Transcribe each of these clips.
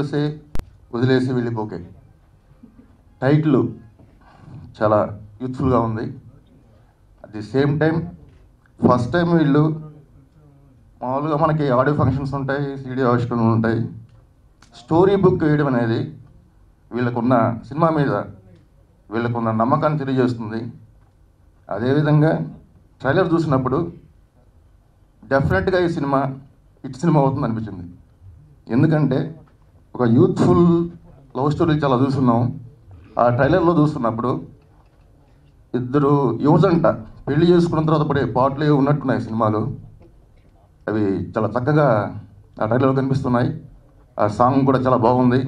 వసే వదిలేసి వెళ్ళిపోకే టైటిల్ చాలా యూత్ఫుల్గా ఉంది. At the same time first time వీళ్ళు మామూలుగా మనకి ఆడియో ఫంక్షన్స్ ఉంటాయి, సీడీ ఆవిష్కరణలు ఉంటాయి. స్టోరీ బుక్ వేయడం అనేది వీళ్ళకున్న సినిమా మీద వీళ్ళకున్న నమ్మకాన్ని తెలియజేస్తుంది. అదేవిధంగా ట్రైలర్ చూసినప్పుడు డెఫినెట్గా ఈ సినిమా హిట్ సినిమా అవుతుంది అనిపించింది. ఎందుకంటే ఒక యూత్ఫుల్ లవ్ స్టోరీ చాలా చూస్తున్నాం. ఆ ట్రైలర్లో చూస్తున్నప్పుడు ఇద్దరు యువజంట పెళ్లి చేసుకున్న తర్వాత పడే పాటలు ఉన్నట్టున్నాయి సినిమాలు. అవి చాలా చక్కగా ఆ ట్రైలర్లో కనిపిస్తున్నాయి. ఆ సాంగ్ కూడా చాలా బాగుంది.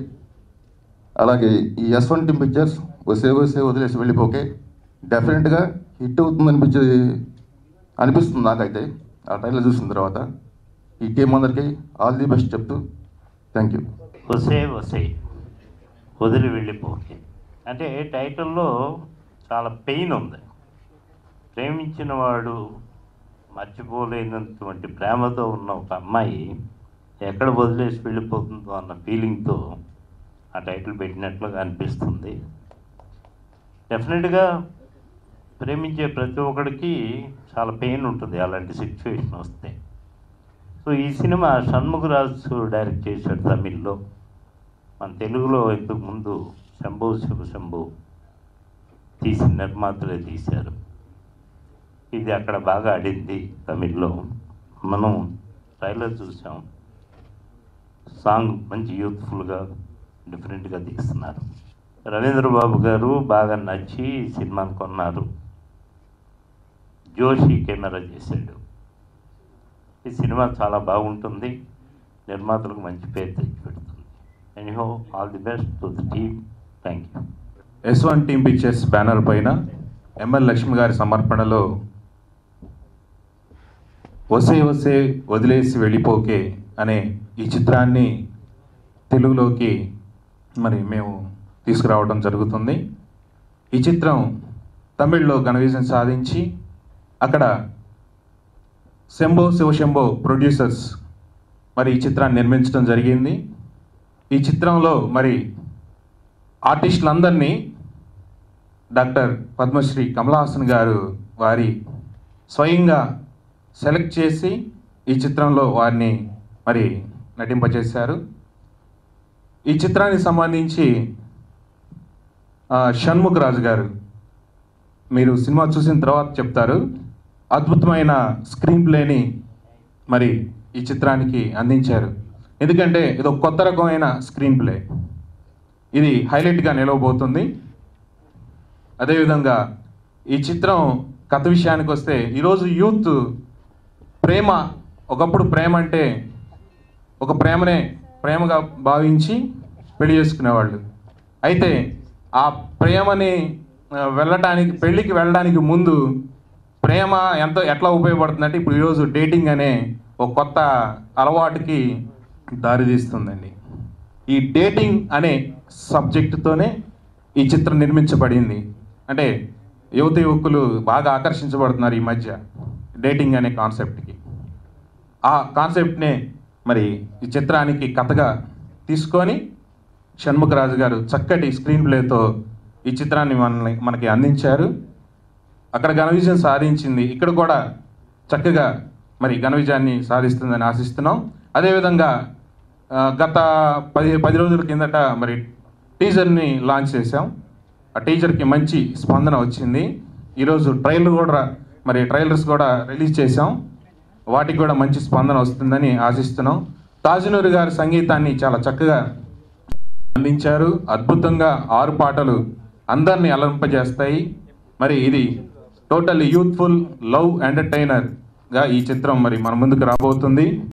అలాగే ఈ S1 టీమ్ పిక్చర్స్ వసే వదిలేసి వెళ్ళిపోకే డెఫినెట్గా హిట్ అవుతుంది అనిపిస్తుంది నాకైతే ఆ ట్రైలర్ చూసిన తర్వాత. ఈ టీం అందరికీ ఆల్ ది బెస్ట్ చెప్తూ థ్యాంక్ యూ. వసే వదిలి వెళ్ళిపోకే అంటే టైటిల్లో చాలా పెయిన్ ఉంది. ప్రేమించిన వాడు మర్చిపోలేనటువంటి ప్రేమతో ఉన్న ఒక అమ్మాయి ఎక్కడ వదిలేసి వెళ్ళిపోతుందో అన్న ఫీలింగ్తో ఆ టైటిల్ పెట్టినట్లుగా అనిపిస్తుంది. డెఫినెట్గా ప్రేమించే ప్రతి ఒక్కడికి చాలా పెయిన్ ఉంటుంది అలాంటి సిచ్యువేషన్ వస్తే. సో ఈ సినిమా షణ్ముఖరాజు డైరెక్ట్ చేశాడు తమిళ్లో. మన తెలుగులో ఇంతకుముందు శంభో శివశంభో తీసిన నిర్మాతలే తీశారు. ఇది అక్కడ బాగా ఆడింది తమిళ్లో. మనం ట్రైలర్ చూసాం. సాంగ్ మంచి యూత్ఫుల్గా డిఫరెంట్గా తీస్తున్నారు. రవీంద్ర బాబు గారు బాగా నచ్చి సినిమాను కొన్నారు. జోషి కెమెరా చేశాడు. ఈ సినిమా చాలా బాగుంటుంది. నిర్మాతలకు మంచి పేరు తెచ్చిపెడుతుంది. Anyhow all the best to the team. Thank you. S1 team pictures banner పైన ML లక్ష్మి గారి సమర్పణలో వసే వదిలేసి వెళ్ళిపోకే అనే ఈ చిత్రాన్ని తెలుగులోకి మేము తీసుకురావడం జరుగుతుంది. ఈ చిత్రం తమిళ్లో ఘన విజయం సాధించి అక్కడ శంభో శివశంభో ప్రొడ్యూసర్స్ ఈ చిత్రాన్ని నిర్మించడం జరిగింది. ఈ చిత్రంలో ఆర్టిస్టులందరినీ డాక్టర్ పద్మశ్రీ కమల్ హాసన్ గారు వారి స్వయంగా సెలెక్ట్ చేసి ఈ చిత్రంలో వారిని నటింపజేశారు. ఈ చిత్రానికి సంబంధించి షణ్ముఖరాజు గారు మీరు సినిమా చూసిన తర్వాత చెప్తారు. అద్భుతమైన స్క్రీన్ ప్లేని ఈ చిత్రానికి అందించారు. ఎందుకంటే ఇది ఒక కొత్త రకమైన స్క్రీన్ ప్లే. ఇది హైలైట్గా నిలవబోతుంది. అదేవిధంగా ఈ చిత్రం కథ విషయానికి వస్తే ఈరోజు యూత్ ప్రేమ ఒకప్పుడు ప్రేమ అంటే ఒక ప్రేమగా భావించి పెళ్లి చేసుకునేవాళ్ళు. అయితే ఆ ప్రేమని పెళ్ళికి వెళ్ళడానికి ముందు ప్రేమ ఎట్లా ఉపయోగపడుతుందంటే ఇప్పుడు ఈరోజు డేటింగ్ అనే ఒక కొత్త అలవాటుకి దారితీస్తుందండి. ఈ డేటింగ్ అనే సబ్జెక్టుతోనే ఈ చిత్రం నిర్మించబడింది. అంటే యువకులు బాగా ఆకర్షించబడుతున్నారు ఈ మధ్య డేటింగ్ అనే కాన్సెప్ట్కి. ఆ కాన్సెప్ట్నే ఈ చిత్రానికి కథగా తీసుకొని షణ్ముఖరాజు గారు చక్కటి స్క్రీన్ ప్లేతో ఈ చిత్రాన్ని మనకి అందించారు. అక్కడ ఘన విజయం సాధించింది. ఇక్కడ కూడా చక్కగా ఘన విజయాన్ని సాధిస్తుందని ఆశిస్తున్నాం. అదేవిధంగా గత 10 రోజుల కిందట టీజర్ని లాంచ్ చేసాం. ఆ టీజర్కి మంచి స్పందన వచ్చింది. ఈరోజు ట్రైలర్స్ కూడా రిలీజ్ చేసాం. వాటికి కూడా మంచి స్పందన వస్తుందని ఆశిస్తున్నాం. తాజనూరి గారి సంగీతాన్ని చాలా చక్కగా అందించారు. అద్భుతంగా 6 పాటలు అందరినీ అలరింపజేస్తాయి. ఇది టోటల్లీ యూత్ఫుల్ లవ్ ఎంటర్టైనర్గా ఈ చిత్రం మన ముందుకు రాబోతుంది.